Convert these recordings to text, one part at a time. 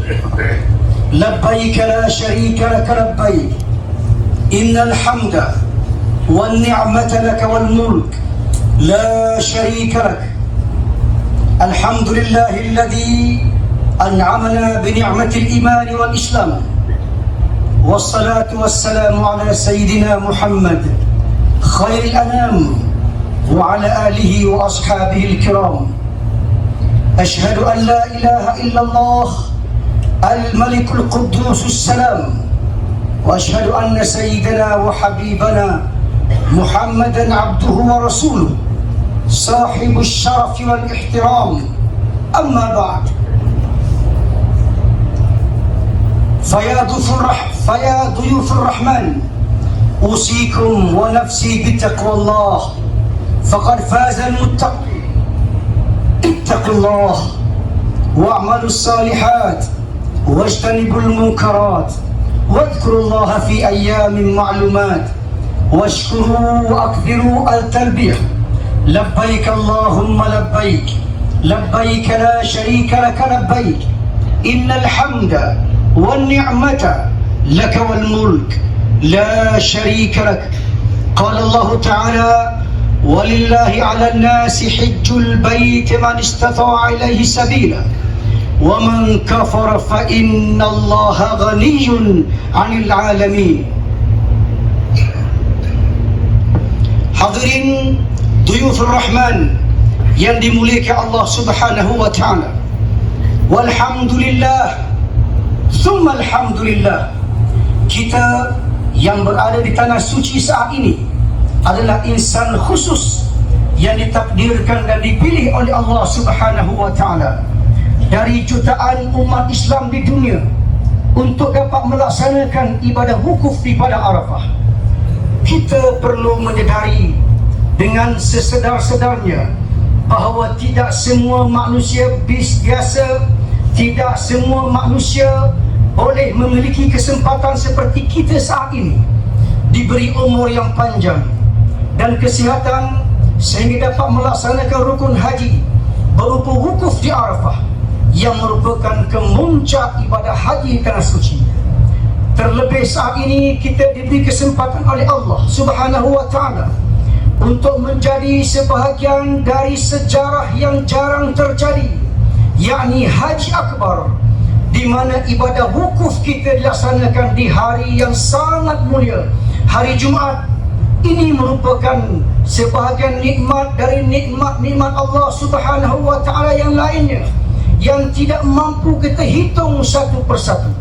لبيك لا شريك لك لبيك إن الحمد والنعمة لك والملك لا شريك لك. الحمد لله الذي أنعمنا بنعمة الإيمان والإسلام، والصلاة والسلام على سيدنا محمد خير الأنام وعلى آله وأصحابه الكرام. أشهد أن لا إله إلا الله الملك القدوس السلام، وأشهد أن سيدنا وحبيبنا محمدا عبده ورسوله صاحب الشرف والاحترام. أما بعد، فيا ضيوف الرحمن، أوصيكم ونفسي بتقوى الله، فقد فاز المتقون. اتقوا الله واعملوا الصالحات واجتنبوا المنكرات، واذكروا الله في أيام معلومات، واشكروا وأكثروا التلبية. لبيك اللهم لبيك، لبيك لا شريك لك لبيك إن الحمد والنعمة لك والملك لا شريك لك. قال الله تعالى: ولله على الناس حج البيت من استطاع إليه سبيلا ومن كفر فإن الله غني عن العالمين. Hadirin Duyufur Rahman yang dimuliakan Allah Subhanahu wa Ta'ala, walhamdulillah summa alhamdulillah, kita yang berada di tanah suci saat ini adalah insan khusus yang ditakdirkan dan dipilih oleh Allah Subhanahu wa Ta'ala dari jutaan umat Islam di dunia untuk dapat melaksanakan ibadah wukuf di Padang Arafah. Kita perlu menyedari dengan sesedar-sedarnya bahawa tidak semua manusia biasa, tidak semua manusia boleh memiliki kesempatan seperti kita saat ini, diberi umur yang panjang dan kesihatan sehingga dapat melaksanakan rukun haji berupa wukuf di Arafah yang merupakan kemuncak ibadah haji tanah suci. Terlebih saat ini kita diberi kesempatan oleh Allah Subhanahu wa Ta'ala untuk menjadi sebahagian dari sejarah yang jarang terjadi, yakni Haji Akbar, di mana ibadah wukuf kita dilaksanakan di hari yang sangat mulia, hari Jumaat. Ini merupakan sebahagian nikmat dari nikmat-nikmat Allah Subhanahu wa Ta'ala yang lainnya yang tidak mampu kita hitung satu persatu.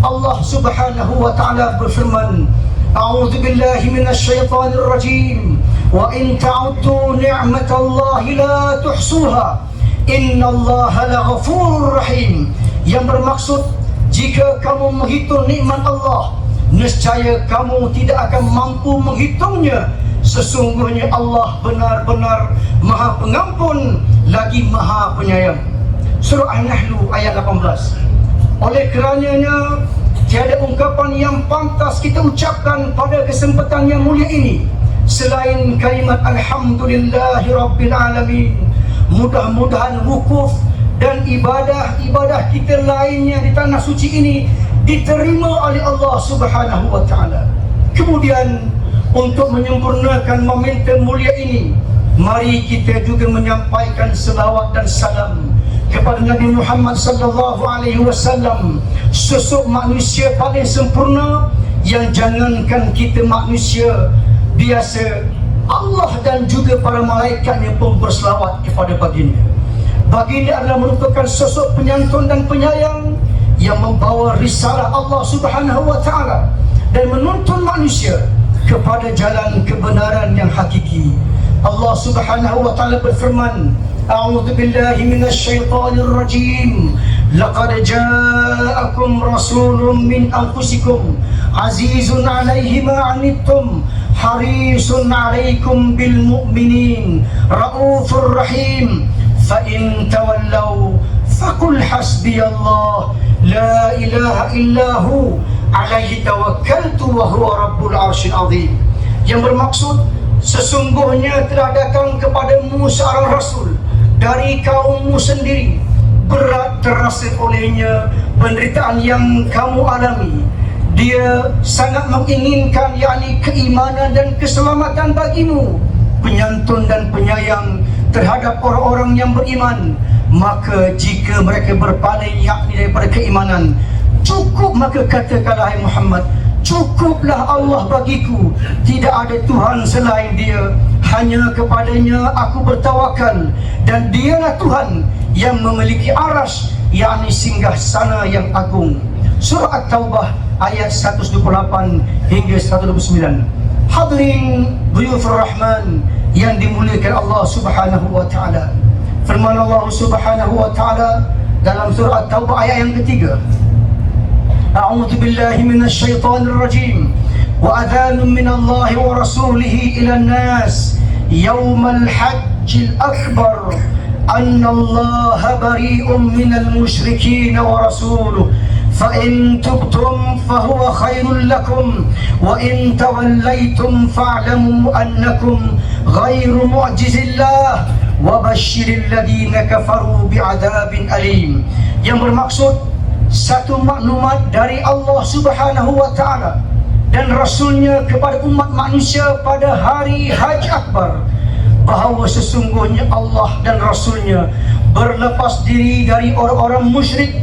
Allah Subhanahu wa Ta'ala berfirman: A'udzu billahi minasyaitonir rajim, wa in ta'uddu ni'matallahi la tuhsuha innallaha laghafurur rahim. Yang bermaksud, jika kamu menghitung nikmat Allah, nescaya kamu tidak akan mampu menghitungnya. Sesungguhnya Allah benar-benar Maha Pengampun lagi Maha Penyayang. Surah An-Nahl ayat 18. Oleh kerananya tiada ungkapan yang pantas kita ucapkan pada kesempatan yang mulia ini selain kalimat Alhamdulillahi Rabbil Alamin. Mudah-mudahan wukuf dan ibadah-ibadah kita lainnya di tanah suci ini diterima oleh Allah Subhanahu wa Ta'ala. Kemudian untuk menyempurnakan momentum mulia ini, mari kita juga menyampaikan selawat dan salam kepada Nabi Muhammad sallallahu alaihi wasallam, sosok manusia paling sempurna yang jangankan kita manusia biasa, Allah dan juga para malaikatnya pun berselawat kepada baginda. Baginda adalah merupakan sosok penyantun dan penyayang yang membawa risalah Allah Subhanahu wa Ta'ala dan menuntun manusia kepada jalan kebenaran yang hakiki. Allah Subhanahu wa Ta'ala berfirman: A'udzu billahi minasyaitonir rajim. Laqad ja'akum rasulun min anfusikum azizun 'alaihi ma 'anittum harisun 'alaikum bil mu'minin raufur rahim. Fa in tawallaw faqul hasbiyallah la ilaha illahu 'alaihi tawakkaltu wa huwa rabbul 'arsyil 'azim. Yang bermaksud, sesungguhnya telah datang kepadamu seorang rasul dari kaummu sendiri, berat terasa olehnya penderitaan yang kamu alami. Dia sangat menginginkan yakni keimanan dan keselamatan bagimu, penyantun dan penyayang terhadap orang-orang yang beriman. Maka jika mereka berpaling yakni daripada keimanan, cukup maka katakanlah, hai Muhammad, cukuplah Allah bagiku, tidak ada Tuhan selain Dia, hanya kepadanya aku bertawakal, dan Dialah Tuhan yang memiliki arsy, yakni singgah sana yang agung. Surah At-Taubah ayat 128 hingga 129. Hadirin Dhuyufur Rahman yang dimuliakan Allah Subhanahu wa taala. Firman Allah Subhanahu wa taala dalam surah At-Taubah ayat yang ketiga. A'udzu billahi minasy syaithanir rajim. Wa adhanun minallahi wa rasulihi ilan nas yaumal hajjil akbar anna Allaha bari'un minal musyrikin wa rasuluhu فإن تبتم فهو خير لكم وإن توليتم فاعلموا أنكم غير معجز الله وبشر الذين كفروا بعذاب أليم. Yang bermaksud satu maklumat dari Allah Subhanahu wa taala dan Rasulnya kepada umat manusia pada hari Haji Akbar, bahawa sesungguhnya Allah dan Rasulnya berlepas diri dari orang-orang musyrik.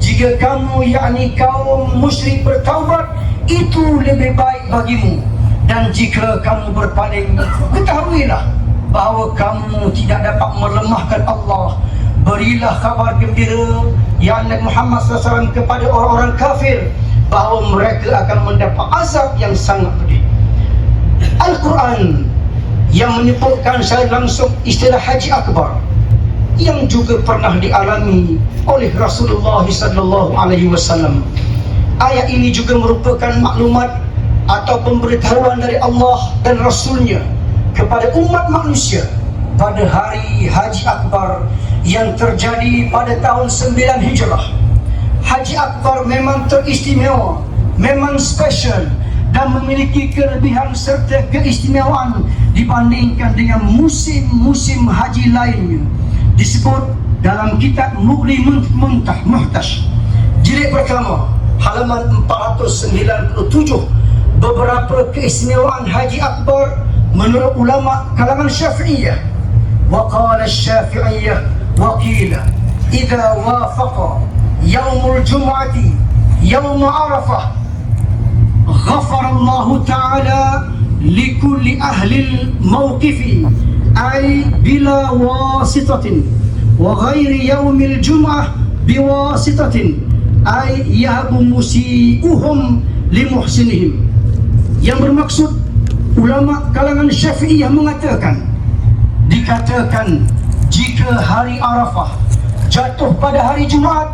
Jika kamu yakni kaum musyrik bertaubat, itu lebih baik bagimu. Dan jika kamu berpaling, ketahuilah bahawa kamu tidak dapat melemahkan Allah. Berilah kabar gembira ya Nabi Muhammad SAW kepada orang-orang kafir bahawa mereka akan mendapat azab yang sangat pedih. Al-Quran yang menyebutkan secara langsung istilah Haji Akbar yang juga pernah dialami oleh Rasulullah sallallahu alaihi wasallam. Ayat ini juga merupakan maklumat atau pemberitahuan dari Allah dan Rasulnya kepada umat manusia pada hari Haji Akbar yang terjadi pada tahun 9 Hijrah. Haji Akbar memang teristimewa, memang special dan memiliki kelebihan serta keistimewaan dibandingkan dengan musim-musim haji lainnya. Disebut dalam kitab Mughni Muhtash jilid pertama halaman 497 beberapa keistimewaan Haji Akbar menurut ulama kalangan Syafi'iyah. Wa qala Syafi'iyah wa qila idza wafaqa yaumul jum'ati yaum Arafah ghafara Allah ta'ala likulli ahli al-mawqifi ay bila wasitatin wa ghairi yaumil jum'ah biwasitatin ay yahabu musi'uhum limuhsinihim. Yang bermaksud ulama kalangan Syafi'iyah mengatakan, dikatakan jika hari Arafah jatuh pada hari Jumaat,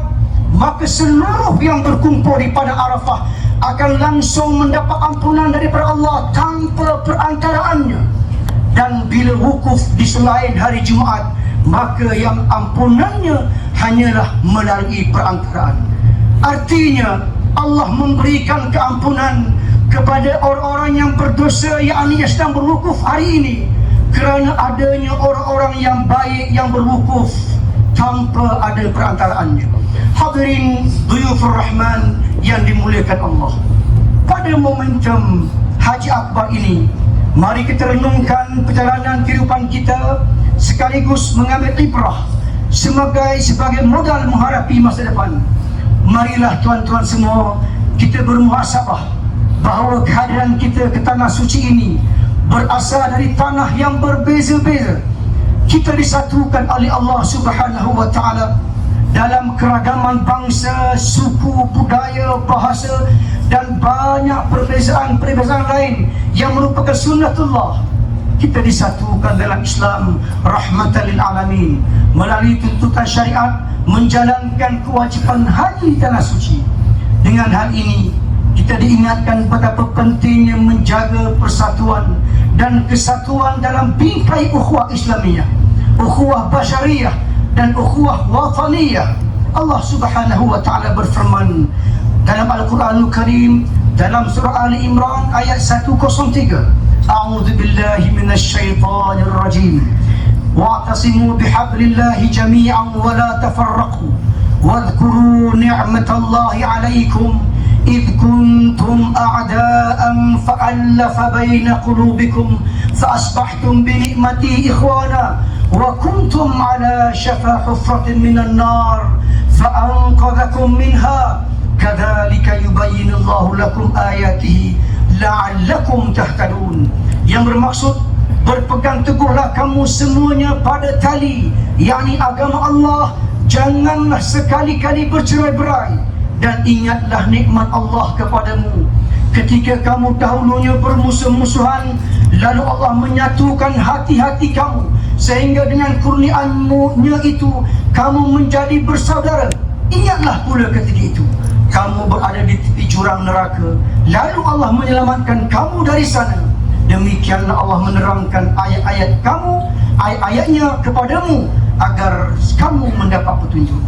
maka seluruh yang berkumpul di pada Arafah akan langsung mendapat ampunan daripada Allah tanpa perantaraannya. Dan bila wukuf di selain hari Jumaat, maka yang ampunannya hanyalah melalui perantaraan. Artinya Allah memberikan keampunan kepada orang-orang yang berdosa yakni yang sedang berwukuf hari ini kerana adanya orang-orang yang baik yang berwukuf tanpa ada perantaraannya. Hadirin Dhuyufur Rahman yang dimuliakan Allah, pada momentum Haji Akbar ini, mari kita renungkan perjalanan kehidupan kita sekaligus mengambil ibrah sebagai modal menghadapi masa depan. Marilah tuan-tuan semua kita bermuhasabah bahawa kehadiran kita ke tanah suci ini berasal dari tanah yang berbeza-beza. Kita disatukan oleh Allah Subhanahu wa taala dalam keragaman bangsa, suku, budaya, bahasa dan banyak perbezaan-perbezaan lain yang merupakan sunnatullah. Kita disatukan dalam Islam rahmatan lil alamin melalui tuntutan syariat menjalankan kewajipan haji tanah suci. Dengan hal ini kita diingatkan betapa pentingnya menjaga persatuan dan kesatuan dalam bingkai ukhuwah Islamiyah, ukhuwah basyariyah dan ukhuwah wataniyah. Allah Subhanahu wa taala berfirman dalam Al-Quranul Karim dalam surah Ali Imran ayat 103, A'udzu billahi minasy syaithanir rajim. Wa'tasimu bihablillahi jami'an wa la tafarraqu واذكروا نعمة الله عليكم إذ كنتم أعداء فألف بين قلوبكم فأصبحتم بنعمتي إخوانا وكنتم على شفا حفرة من النار فأنقذكم منها كذلك يبين الله لكم آياته لعلكم تهتدون. Yang bermaksud, berpegang teguhlah kamu semuanya pada tali, yakni agama Allah. Janganlah sekali-kali bercerai-berai, dan ingatlah nikmat Allah kepadamu ketika kamu dahulunya bermusuh-musuhan, lalu Allah menyatukan hati-hati kamu sehingga dengan kurniaannya itu kamu menjadi bersaudara. Ingatlah pula ketika itu kamu berada di tepi jurang neraka, lalu Allah menyelamatkan kamu dari sana. Demikianlah Allah menerangkan ayat-ayatnya kepadamu agar kamu mendapat petunjuk.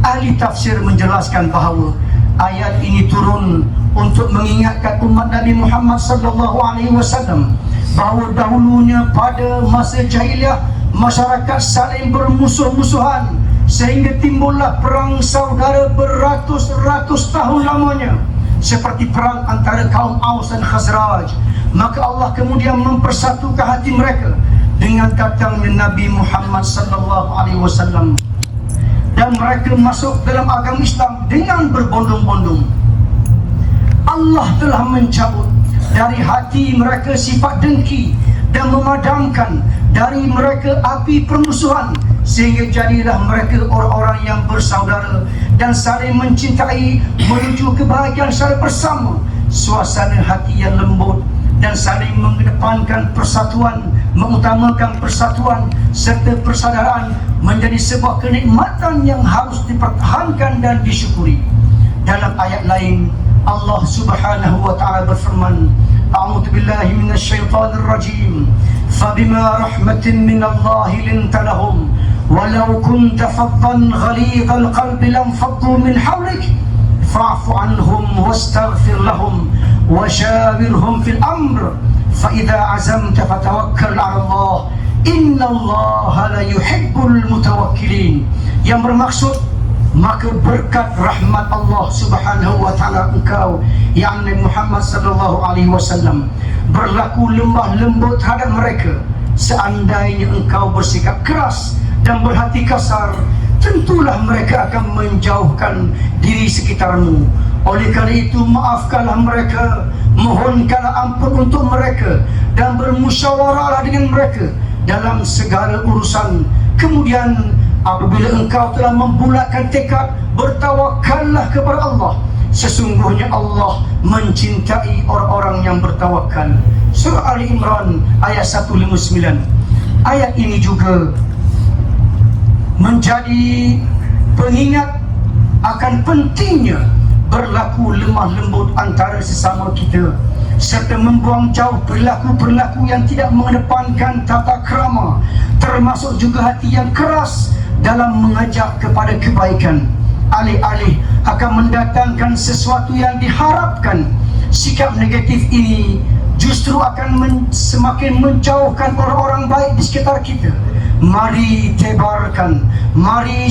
Ahli tafsir menjelaskan bahawa ayat ini turun untuk mengingatkan umat Nabi Muhammad sallallahu alaihi wasallam bahawa dahulunya pada masa jahiliah masyarakat saling bermusuh-musuhan sehingga timbullah perang saudara beratus-ratus tahun lamanya, seperti perang antara kaum Aus dan Khazraj. Maka Allah kemudian mempersatukan hati mereka dengan datangnya Nabi Muhammad sallallahu alaihi wasallam, dan mereka masuk dalam agama Islam dengan berbondong-bondong. Allah telah mencabut dari hati mereka sifat dengki dan memadamkan dari mereka api permusuhan, sehingga jadilah mereka orang-orang yang bersaudara dan saling mencintai menuju kebahagiaan secara bersama. Suasana hati yang lembut dan saling mengedepankan persatuan, mengutamakan persatuan serta persaudaraan menjadi sebuah kenikmatan yang harus dipertahankan dan disyukuri. Dalam ayat lain Allah Subhanahu wa taala berfirman, A'udzu billahi minasyaitonir rajim. Fabima rahmatin minallahi linta lahum walau kunta faddan ghalidhal qalbi lam faddu min hawlik fa'fu anhum wastaghfir lahum وشاورهم في الأمر فإذا عزمت فتوكل على الله إن الله لا يحب المتوكلين. Yang bermaksud, maka berkat rahmat Allah Subhanahu wa taala engkau, yakni Muhammad sallallahu alaihi wasallam, berlaku lemah lembut terhadap mereka. Seandainya engkau bersikap keras dan berhati kasar, tentulah mereka akan menjauhkan diri sekitarmu. Oleh kerana itu, maafkanlah mereka, mohonkanlah ampun untuk mereka, dan bermusyawarahlah dengan mereka dalam segala urusan. Kemudian apabila engkau telah membulatkan tekad, bertawakallah kepada Allah. Sesungguhnya Allah mencintai orang-orang yang bertawakal. Surah Ali Imran ayat 159. Ayat ini juga menjadi pengingat akan pentingnya berlaku lemah lembut antara sesama kita, serta membuang jauh perilaku-perilaku yang tidak mengedepankan tata krama, termasuk juga hati yang keras dalam mengajak kepada kebaikan. Alih-alih akan mendatangkan sesuatu yang diharapkan, sikap negatif ini justru akan semakin menjauhkan orang-orang baik di sekitar kita. Mari tebarkan, mari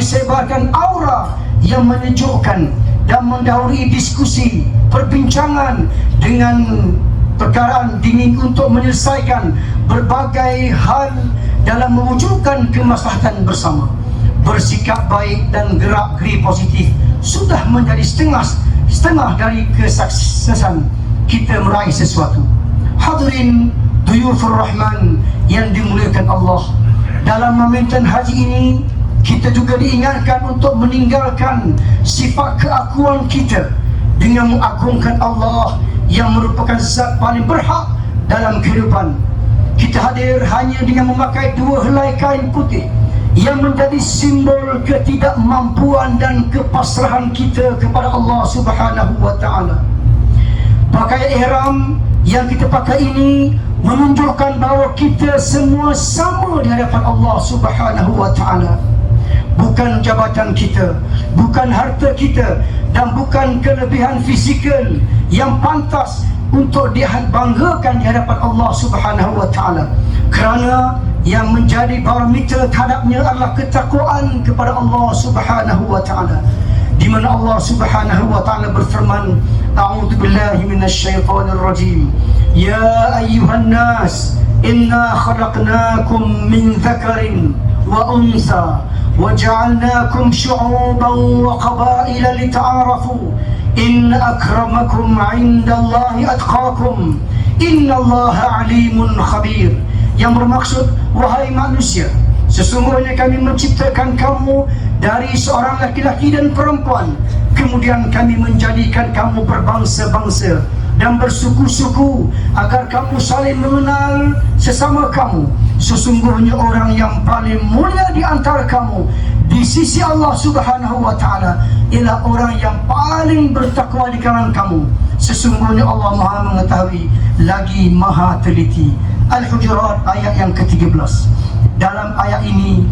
sebarkan aura yang menyejukkan dan mendahului diskusi, perbincangan dengan perkaraan dingin untuk menyelesaikan berbagai hal dalam mewujudkan kemaslahatan bersama. Bersikap baik dan gerak-geri positif sudah menjadi setengah dari kesuksesan kita meraih sesuatu. Hadirin Duyufur Rahman yang dimuliakan Allah, dalam momentum haji ini kita juga diingatkan untuk meninggalkan sifat keakuan kita dengan mengagungkan Allah yang merupakan zat paling berhak dalam kehidupan. Kita hadir hanya dengan memakai 2 helai kain putih yang menjadi simbol ketidakmampuan dan kepasrahan kita kepada Allah Subhanahu wa taala. Pakaian ihram yang kita pakai ini menunjukkan bahawa kita semua sama di hadapan Allah Subhanahu wa taala. Bukan jabatan kita, bukan harta kita, dan bukan kelebihan fizikal yang pantas untuk dibanggakan di hadapan Allah Subhanahu wa taala. Kerana yang menjadi parameter terhadapnya adalah ketakwaan kepada Allah Subhanahu wa taala, di mana Allah Subhanahu wa taala berfirman, a'udzu billahi minasyaitonir rajim, ya ayyuhan nas inna khalaqnakum min dzakarin wa untha wa ja'alnakum syu'uban wa qabaila lita'arafu inna akramakum 'indallahi atqakum innallaha 'alimun khabir. Yang bermaksud, wahai manusia, sesungguhnya kami menciptakan kamu dari seorang laki-laki dan perempuan, kemudian kami menjadikan kamu berbangsa-bangsa dan bersuku-suku agar kamu saling mengenal sesama kamu. Sesungguhnya orang yang paling mulia di antara kamu di sisi Allah Subhanahu wa taala ialah orang yang paling bertakwa di kalangan kamu. Sesungguhnya Allah Maha mengetahui lagi Maha teliti. Al-Hujurat ayat yang ke-13. Dalam ayat ini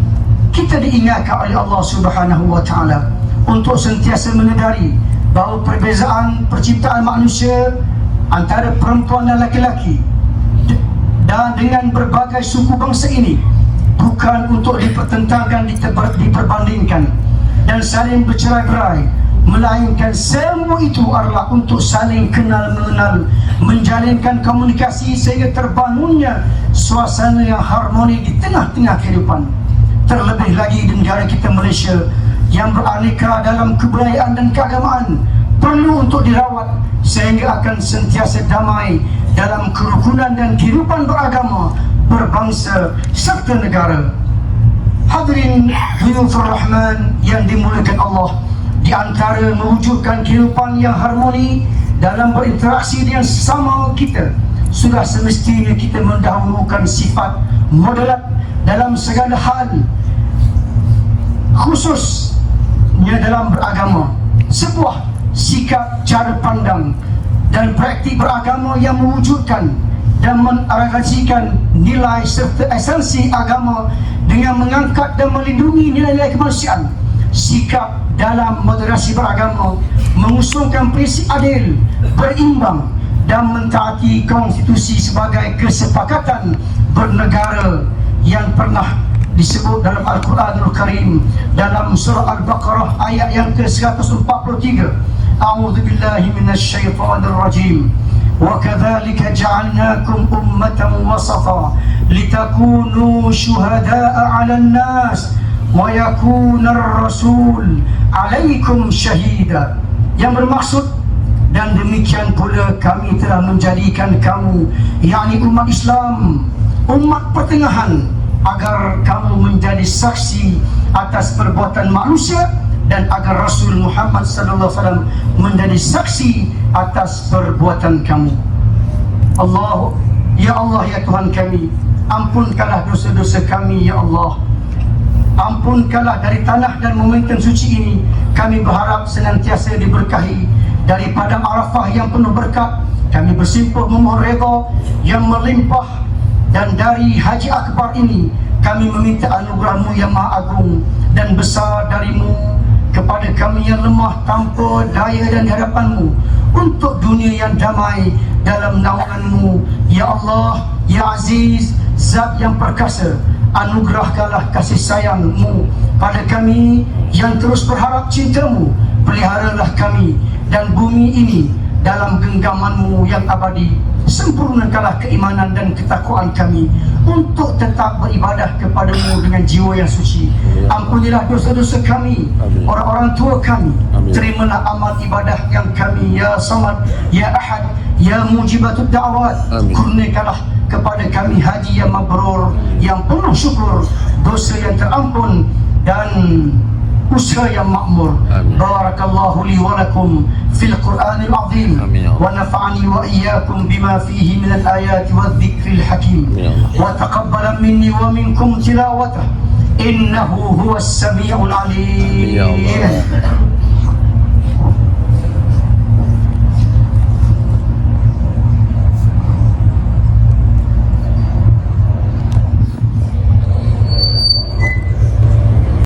kita diingatkan oleh Allah Subhanahu wa taala untuk sentiasa menyadari bahawa perbezaan perciptaan manusia antara perempuan dan laki-laki dan dengan berbagai suku bangsa ini bukan untuk dipertentangkan, diperbandingkan dan saling bercerai-berai, melainkan semua itu adalah untuk saling kenal mengenal, menjalinkan komunikasi sehingga terbangunnya suasana yang harmoni di tengah-tengah kehidupan. Terlebih lagi di negara kita Malaysia yang beraneka dalam kebudayaan dan keagamaan perlu untuk dirawat sehingga akan sentiasa damai dalam kerukunan dan kehidupan beragama, berbangsa serta negara. Hadirin Dhuyufur Rahman yang dimuliakan Allah, di antara mewujudkan kehidupan yang harmoni dalam berinteraksi dengan sesama kita, sudah semestinya kita mendahulukan sifat moderat dalam segala hal, khususnya dalam beragama. Sebuah sikap, cara pandang dan praktik beragama yang mewujudkan dan menarasikan nilai serta esensi agama dengan mengangkat dan melindungi nilai-nilai kemanusiaan. Sikap dalam moderasi beragama mengusungkan prinsip adil, berimbang dan mentaati konstitusi sebagai kesepakatan bernegara yang pernah disebut dalam Al-Quranul Karim dalam surah Al-Baqarah ayat yang ke-143. A'udzu billahi minasyaitonir rajim. Wa kadzalika ja'alnakum ummatan wasata litakunu syuhada'a 'alan nas wa yakuna ar-rasul 'alaikum syahida. Yang bermaksud, dan demikian pula kami telah menjadikan kamu, yakni umat Islam, umat pertengahan, agar kamu menjadi saksi atas perbuatan manusia dan agar Rasul Muhammad sallallahu alaihi wasallam menjadi saksi atas perbuatan kamu. Allah, ya Allah, ya Tuhan kami, ampunkanlah dosa-dosa kami, ya Allah. Ampunkanlah dari tanah dan momentum suci ini. Kami berharap senantiasa diberkahi daripada Arafah yang penuh berkat. Kami bersimpuh memohon redha yang melimpah, dan dari Haji Akbar ini kami meminta anugerah-Mu yang maha agung dan besar dari-Mu kepada kami yang lemah tanpa daya dan harapan-Mu, untuk dunia yang damai dalam naungan-Mu. Ya Allah, ya Aziz, Zat yang perkasa, anugerahkanlah kasih sayang-Mu pada kami yang terus berharap cinta-Mu. Peliharalah kami dan bumi ini dalam genggaman-Mu yang abadi. Sempurnakanlah keimanan dan ketakwaan kami untuk tetap beribadah kepada-Mu dengan jiwa yang suci. Ampunilah dosa-dosa kami, orang-orang tua kami. Terimalah amal ibadah yang kami, ya Samad, ya Ahad, ya Mujibatud Da'wat. Kurniakanlah kepada kami haji yang mabrur, yang penuh syukur, dosa yang terampun dan usaha yang makmur. Barakallahu li wa lakum fil Qur'anil azim, wa nafa'ani wa iyyakum bima fihi min al-ayati wadh-dhikril hakim, wa taqabbala minni wa minkum tilawatahu innahu huwas samiul alim.